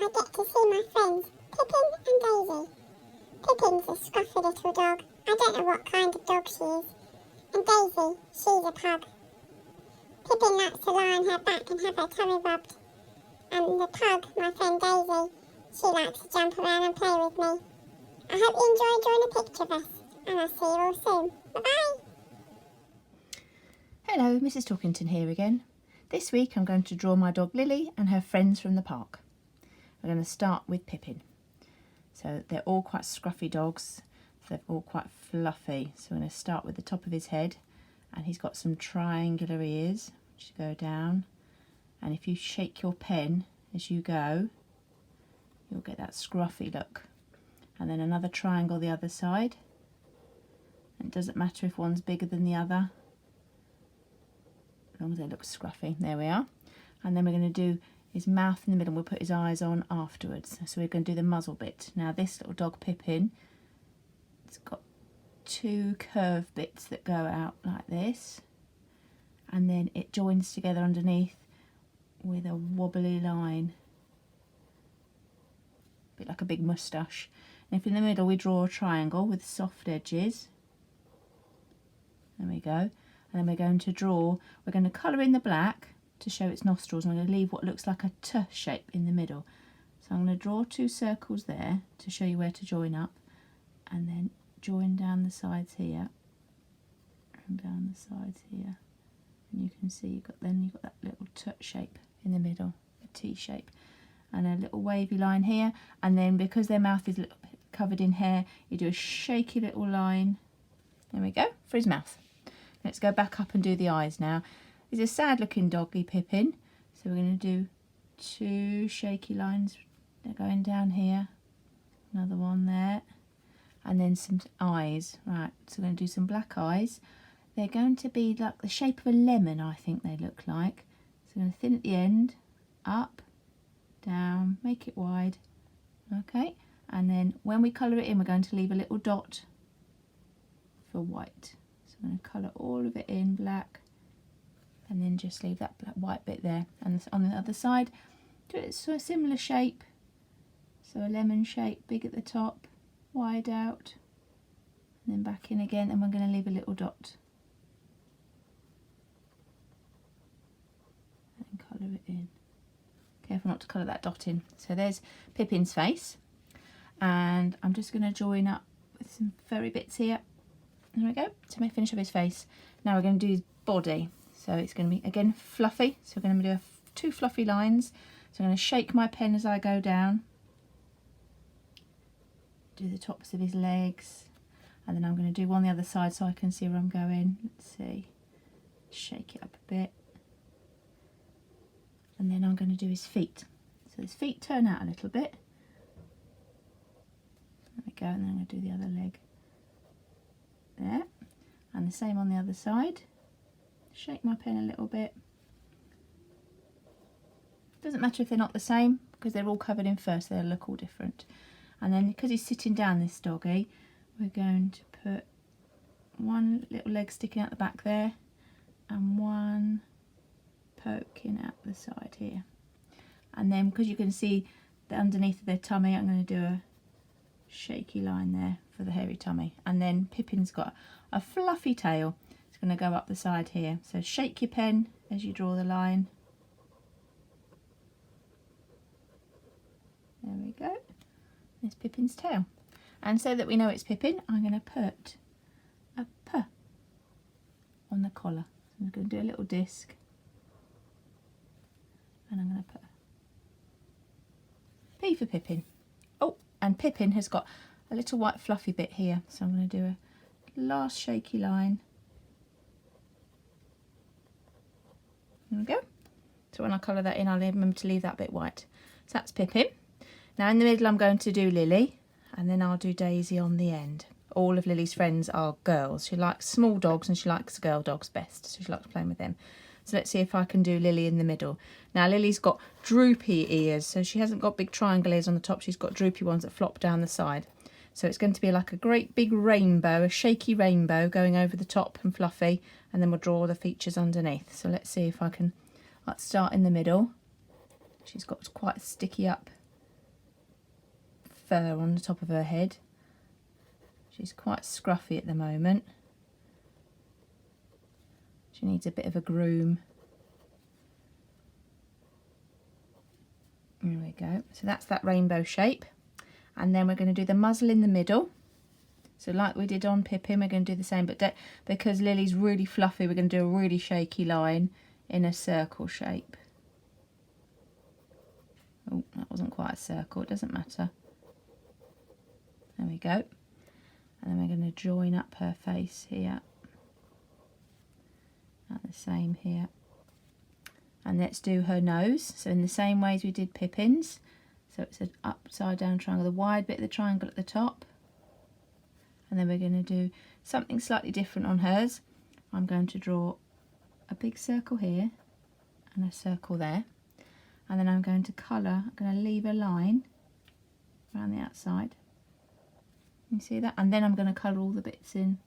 I get to see my friends, Pippin and Daisy. Pippin's a scruffy little dog. I don't know what kind of dog she is. And Daisy, she's a pug. Pippin likes to lie on her back and have her tummy rubbed. And the pug, my friend Daisy, she likes to jump around and play with me. I hope you enjoy drawing a picture of us, and I'll see you all soon. Bye-bye! Hello, Mrs. Talkington here again. This week I'm going to draw my dog Lily and her friends from the park. We're going to start with Pippin. So they're all quite scruffy dogs, so they're all quite fluffy. So we're going to start with the top of his head, and he's got some triangular ears which go down. And if you shake your pen as you go, you'll get that scruffy look. And then another triangle the other side. And it doesn't matter if one's bigger than the other, as long as they look scruffy. There we are. And then we're going to do his mouth in the middle. We'll put his eyes on afterwards. So we're going to do the muzzle bit. Now this little dog Pippin, it's got two curved bits that go out like this, and then it joins together underneath with a wobbly line, a bit like a big moustache. And if in the middle we draw a triangle with soft edges, there we go. And then we're going to colour in the black to show its nostrils, and we're going to leave what looks like a T shape in the middle. So I'm going to draw two circles there to show you where to join up, and then join down the sides here and down the sides here. And you can see you've got that little T shape in the middle, a T shape, and a little wavy line here. And then because their mouth is a little bit covered in hair, you do a shaky little line. There we go, for his mouth. Let's go back up and do the eyes now. He's a sad looking doggy, Pippin. So we're going to do two shaky lines. They're going down here. Another one there. And then some eyes. Right, so we're going to do some black eyes. They're going to be like the shape of a lemon, I think they look like. So we're going to thin at the end. Up, down, make it wide. Okay. And then when we colour it in, we're going to leave a little dot for white. I'm going to colour all of it in black, and then just leave that black white bit there. And on the other side, do it so a similar shape. So a lemon shape, big at the top, wide out, and then back in again. And we're going to leave a little dot and colour it in. Careful not to colour that dot in. So there's Pippin's face, and I'm just going to join up with some furry bits here. There we go, to make finish of his face. Now we're going to do his body. So it's going to be, again, fluffy. So we're going to do two fluffy lines. So I'm going to shake my pen as I go down. Do the tops of his legs. And then I'm going to do one the other side so I can see where I'm going. Let's see. Shake it up a bit. And then I'm going to do his feet. So his feet turn out a little bit. There we go, and then I'm going to do the other leg. There, and the same on the other side. Shake my pen a little bit. Doesn't matter if they're not the same, because they're all covered in fur, so they'll look all different. And then because he's sitting down, this doggy, we're going to put one little leg sticking out the back there and one poking out the side here. And then because you can see the underneath of their tummy, I'm going to do a shaky line there for the hairy tummy. And then Pippin's got a fluffy tail. It's going to go up the side here. So shake your pen as you draw the line. There we go. There's Pippin's tail. And so that we know it's Pippin, I'm going to put a P on the collar. So I'm going to do a little disc, and I'm going to put a P for Pippin. Oh, and Pippin has got a little white fluffy bit here, so I'm going to do a last shaky line. There we go. So when I colour that in, I'll remember to leave that bit white. So that's Pippin. Now in the middle I'm going to do Lily, and then I'll do Daisy on the end. All of Lily's friends are girls. She likes small dogs and she likes girl dogs best, so she likes playing with them. So let's see if I can do Lily in the middle. Now Lily's got droopy ears, so she hasn't got big triangle ears on the top, she's got droopy ones that flop down the side. So it's going to be like a great big rainbow, a shaky rainbow going over the top and fluffy, and then we'll draw the features underneath. So let's see if I can, let's start in the middle. She's got quite sticky up fur on the top of her head. She's quite scruffy at the moment. She needs a bit of a groom. There we go. So that's that rainbow shape. And then we're going to do the muzzle in the middle. So like we did on Pippin, we're going to do the same, but because Lily's really fluffy, we're going to do a really shaky line in a circle shape. Oh, that wasn't quite a circle, it doesn't matter. There we go. And then we're going to join up her face here. And the same here. And let's do her nose. So in the same way as we did Pippin's. So it's an upside down triangle, the wide bit of the triangle at the top. And then we're going to do something slightly different on hers. I'm going to draw a big circle here and a circle there. And then I'm going to colour, I'm going to leave a line around the outside. You see that? And then I'm going to colour all the bits in.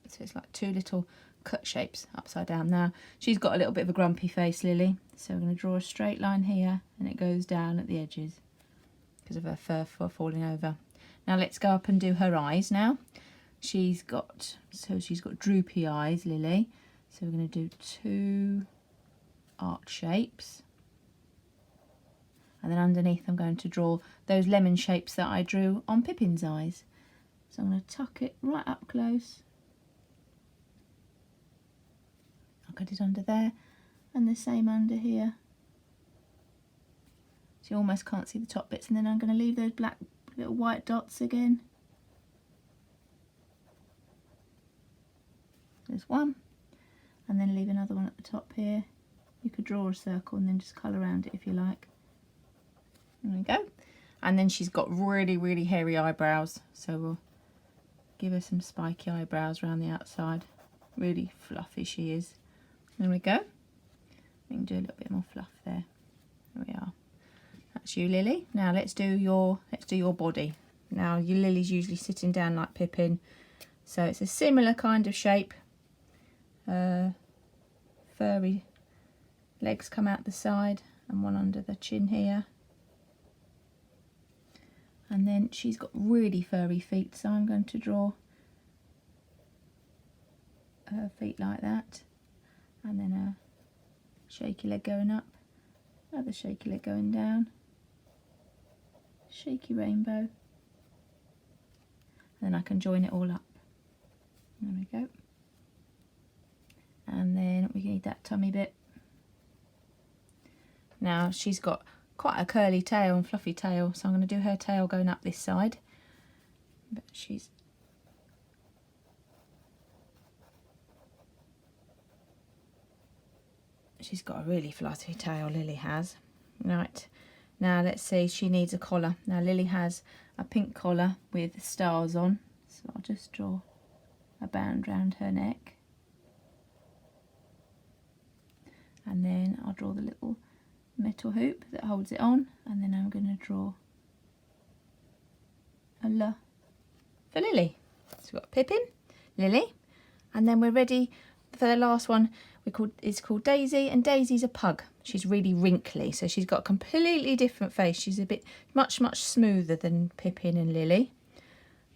So it's like two little cut shapes upside down. Now, she's got a little bit of a grumpy face, Lily. So we're going to draw a straight line here and it goes down at the edges because of her fur falling over. Now let's go up and do her eyes now. She's got droopy eyes, Lily. So we're going to do two arch shapes. And then underneath I'm going to draw those lemon shapes that I drew on Pippin's eyes. So I'm going to tuck it right up close. I'll get it under there and the same under here. So you almost can't see the top bits, and then I'm going to leave those black little white dots again. There's one, and then leave another one at the top here. You could draw a circle and then just colour around it if you like. There we go. And then she's got really, really hairy eyebrows, so we'll give her some spiky eyebrows around the outside. Really fluffy she is. There we go. We can do a little bit more fluff there. There we are. That's you, Lily. Now let's do your body. Now your Lily's usually sitting down like Pippin, so it's a similar kind of shape. Furry legs come out the side and one under the chin here. And then she's got really furry feet, so I'm going to draw her feet like that. And then a shaky leg going up, another shaky leg going down, shaky rainbow, and then I can join it all up. There we go. And then we need that tummy bit. Now she's got quite a curly tail and fluffy tail, so I'm going to do her tail going up this side. But she's got a really fluffy tail, Lily has. Right, now let's see, she needs a collar. Now Lily has a pink collar with stars on, so I'll just draw a band round her neck. And then I'll draw the little metal hoop that holds it on, and then I'm going to draw a L for Lily. So we've got Pippin, Lily, and then we're ready for the last one. It's called Daisy, and Daisy's a pug. She's really wrinkly, so she's got a completely different face. She's a bit much smoother than Pippin and Lily.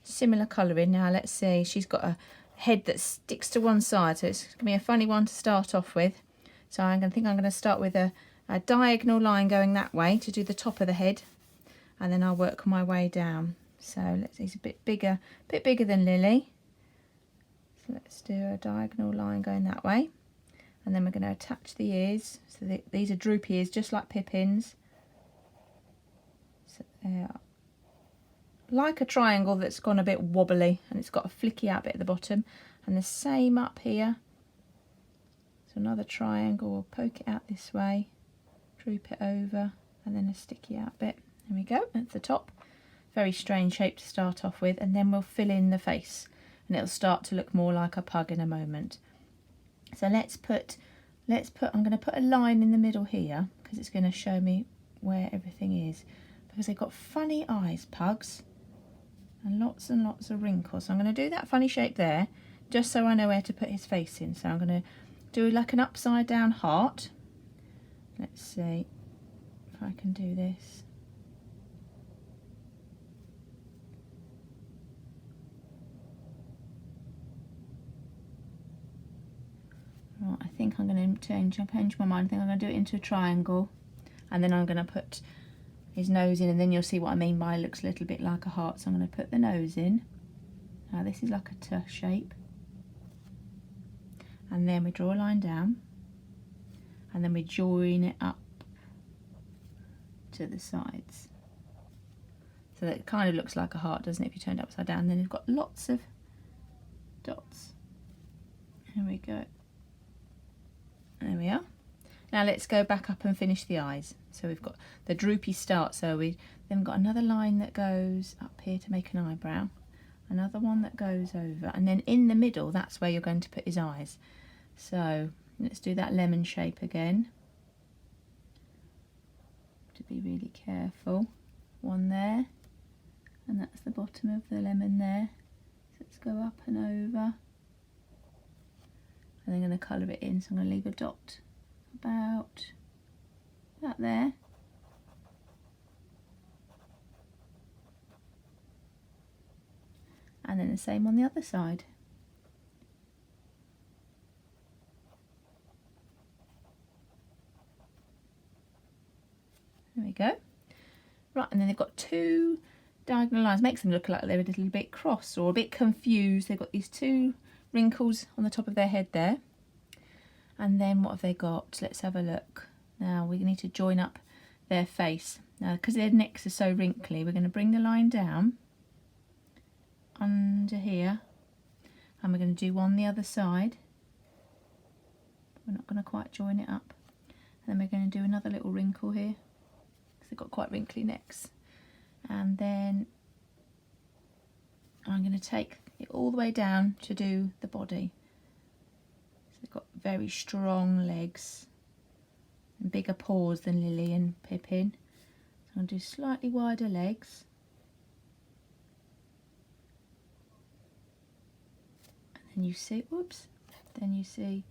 Similar colouring. Now let's see, she's got a head that sticks to one side, so it's going to be a funny one to start off with. So I'm going to start with a diagonal line going that way to do the top of the head, and then I'll work my way down. So let's see, it's a bit bigger than Lily. So let's do a diagonal line going that way. And then we're going to attach the ears. So these are droopy ears, just like Pippin's. So they're like a triangle that's gone a bit wobbly, and it's got a flicky out bit at the bottom. And the same up here. So another triangle, we'll poke it out this way, droop it over, and then a sticky out bit. There we go, at the top. Very strange shape to start off with, and then we'll fill in the face, and it'll start to look more like a pug in a moment. So I'm going to put a line in the middle here, because it's going to show me where everything is, because they've got funny eyes, pugs, and lots of wrinkles. So I'm going to do that funny shape there, just so I know where to put his face in. So I'm going to do like an upside down heart. Let's see if if I can do this. Right, I think I'm going to change my mind. I think I'm going to do it into a triangle, and then I'm going to put his nose in, and then you'll see what I mean by it looks a little bit like a heart. So I'm going to put the nose in. Now this is like a T shape, and then we draw a line down, and then we join it up to the sides. So that it kind of looks like a heart, doesn't it, if you turn it upside down? And then you've got lots of dots. Here we go. There we are. Now let's go back up and finish the eyes. So we've got the droopy start, so we then got another line that goes up here to make an eyebrow, another one that goes over, and then in the middle that's where you're going to put his eyes. So let's do that lemon shape again. To be really careful. One there, and that's the bottom of the lemon there. So let's go up and over. And I'm going to colour it in, so I'm going to leave a dot about that there. And then the same on the other side. There we go. Right, and then they've got two diagonal lines. Makes them look like they're a little bit cross or a bit confused. They've got these two wrinkles on the top of their head there. And then what have they got? Let's have a look. Now we need to join up their face. Now because their necks are so wrinkly, we're going to bring the line down under here, and we're going to do one the other side. We're not going to quite join it up. And then we're going to do another little wrinkle here, because they've got quite wrinkly necks. And then I'm going to take it all the way down to do the body. So they've got very strong legs and bigger paws than Lily and Pippin. So I'm going to do slightly wider legs. And then you see, whoops, then you see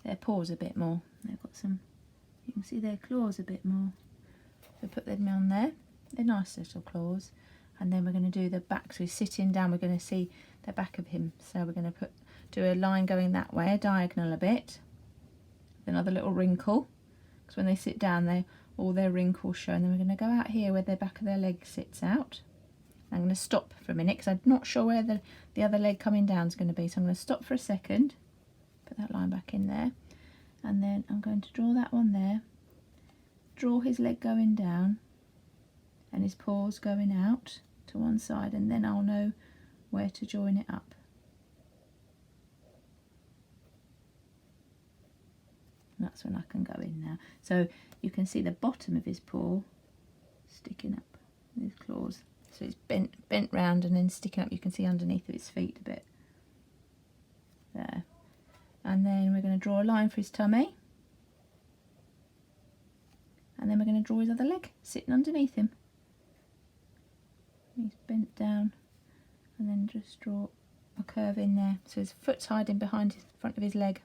their paws a bit more. They've got some, you can see their claws a bit more. So put them on there. They're nice little claws. And then we're going to do the back. So he's sitting down, we're going to see the back of him. So we're going to do a line going that way, a diagonal a bit. Another little wrinkle, because when they sit down, all their wrinkles show. And then we're going to go out here where the back of their leg sits out. I'm going to stop for a minute because I'm not sure where the other leg coming down is going to be. So I'm going to stop for a second, put that line back in there, and then I'm going to draw that one there, draw his leg going down and his paws going out to one side, and then I'll know where to join it up. And that's when I can go in now. So you can see the bottom of his paw sticking up with his claws. So it's bent round and then sticking up. You can see underneath of his feet a bit. There. And then we're going to draw a line for his tummy. And then we're going to draw his other leg sitting underneath him. He's bent down, and then just draw a curve in there. So his foot's hiding behind the front of his leg.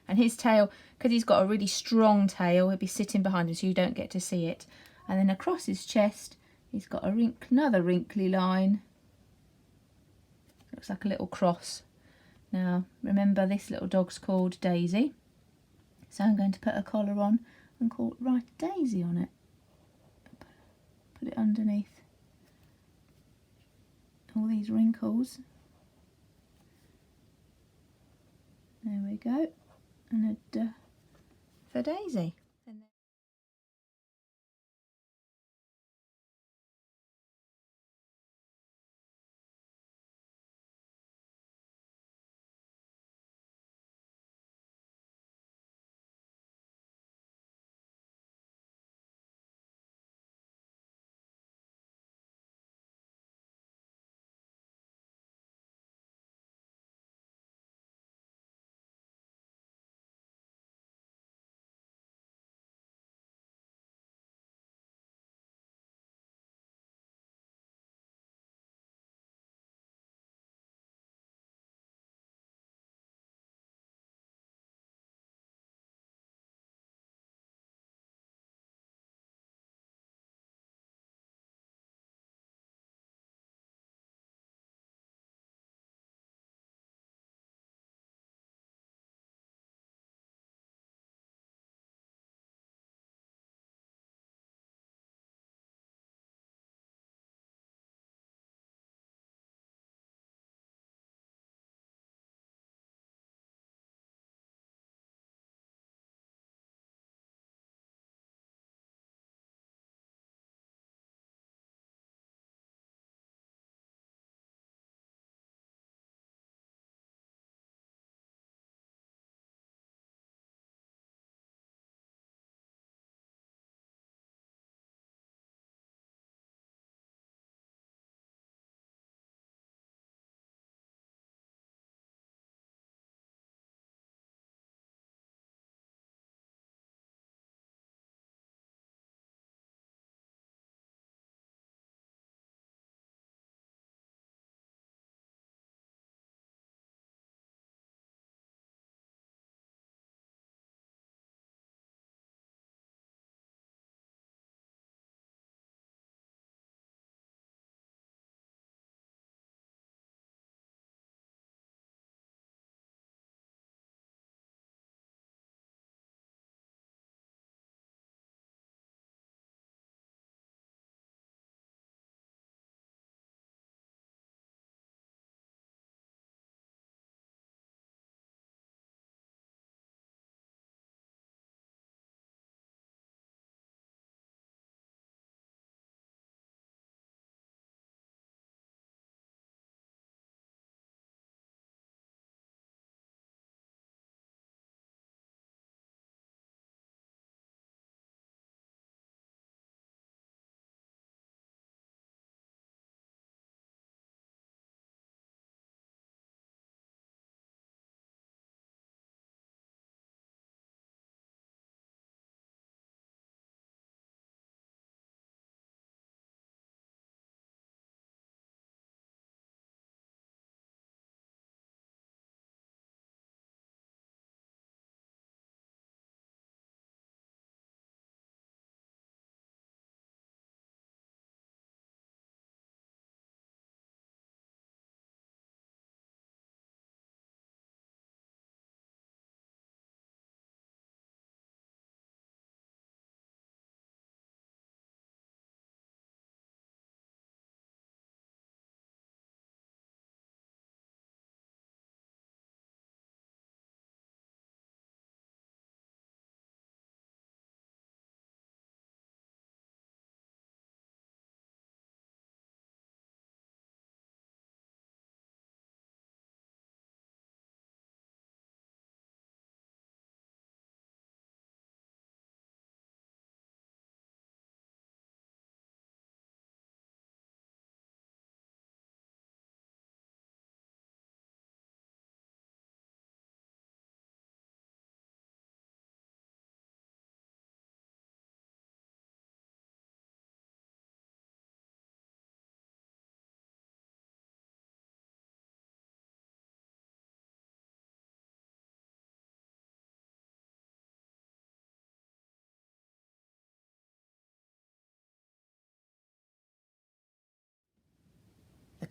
And his tail, because he's got a really strong tail, he'll be sitting behind him so you don't get to see it. And then across his chest, he's got another wrinkly line. Looks like a little cross. Now, remember this little dog's called Daisy. So I'm going to put a collar on and write Daisy on it. Put it underneath all these wrinkles. There we go. And a D for Daisy.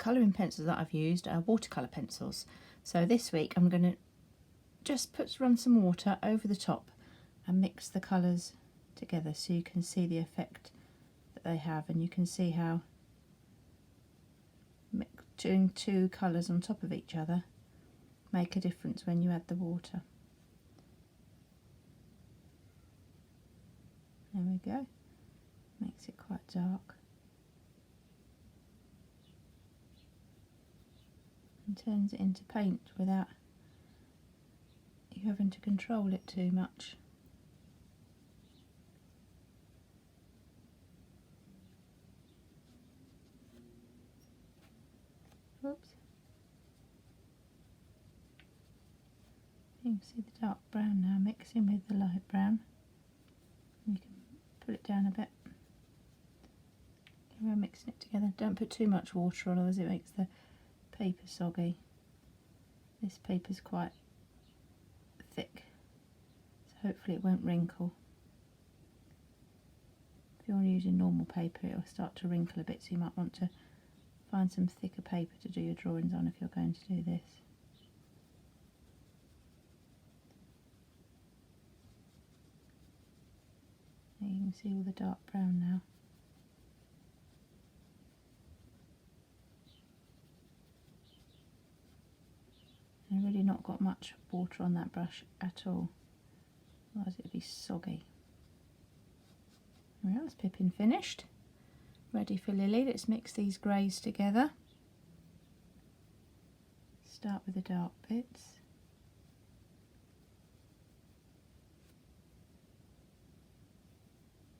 colouring pencils that I've used are watercolour pencils. So this week I'm going to just run some water over the top and mix the colours together so you can see the effect that they have, and you can see how doing two colours on top of each other make a difference when you add the water. There we go. Makes it quite dark. And turns it into paint without you having to control it too much. Oops. You can see the dark brown now mixing with the light brown. You can put it down a bit. We're mixing it together. Don't put too much water on, otherwise it makes the paper soggy. This paper's quite thick, so hopefully it won't wrinkle. If you're using normal paper, it'll start to wrinkle a bit, so you might want to find some thicker paper to do your drawings on if you're going to do this. There you can see all the dark brown now. I've really not got much water on that brush at all, otherwise it would be soggy. Well, that's Pippin finished. Ready for Lily. Let's mix these greys together. Start with the dark bits.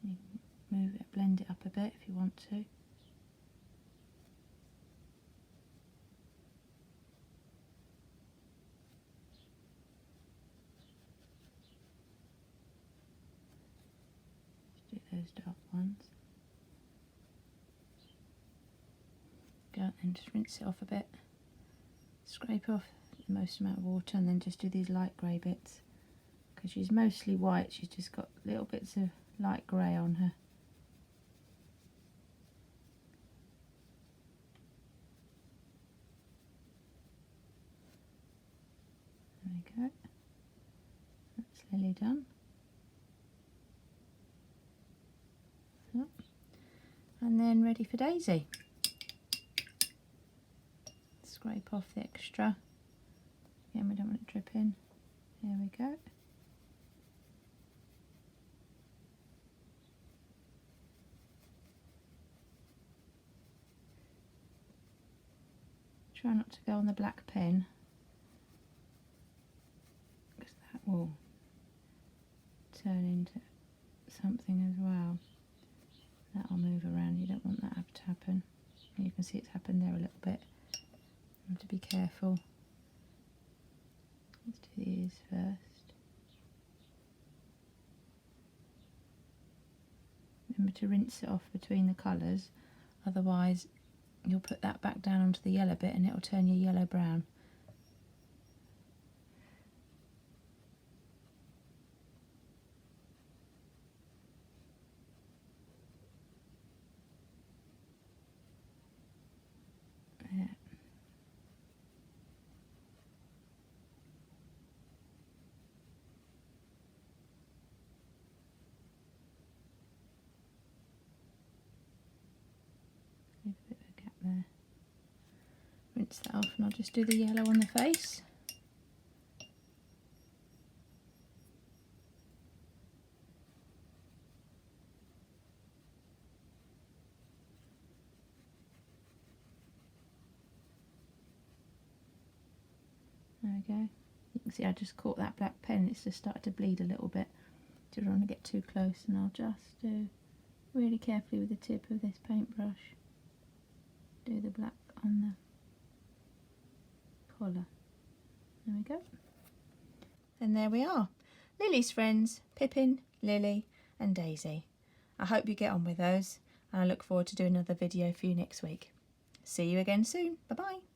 You can move it, blend it up a bit if you want to. Those dark ones. Go and just rinse it off a bit. Scrape off the most amount of water and then just do these light grey bits. Because she's mostly white, she's just got little bits of light grey on her. There we go. That's Lily done. And then ready for Daisy. Scrape off the extra. Again, we don't want it dripping. There we go. Try not to go on the black pen, because that will turn into something as well. That'll move around, you don't want that to happen. And you can see it's happened there a little bit. You have to be careful. Let's do the ears first. Remember to rinse it off between the colours, otherwise you'll put that back down onto the yellow bit and it'll turn your yellow brown. Leave a bit of a gap there. Rinse that off and I'll just do the yellow on the face. There we go. You can see I just caught that black pen, it's just started to bleed a little bit. Don't want to get too close, and I'll just do really carefully with the tip of this paintbrush. Do the black on the collar. There we go. And there we are. Lily's friends, Pippin, Lily and Daisy. I hope you get on with those, and I look forward to doing another video for you next week. See you again soon. Bye bye.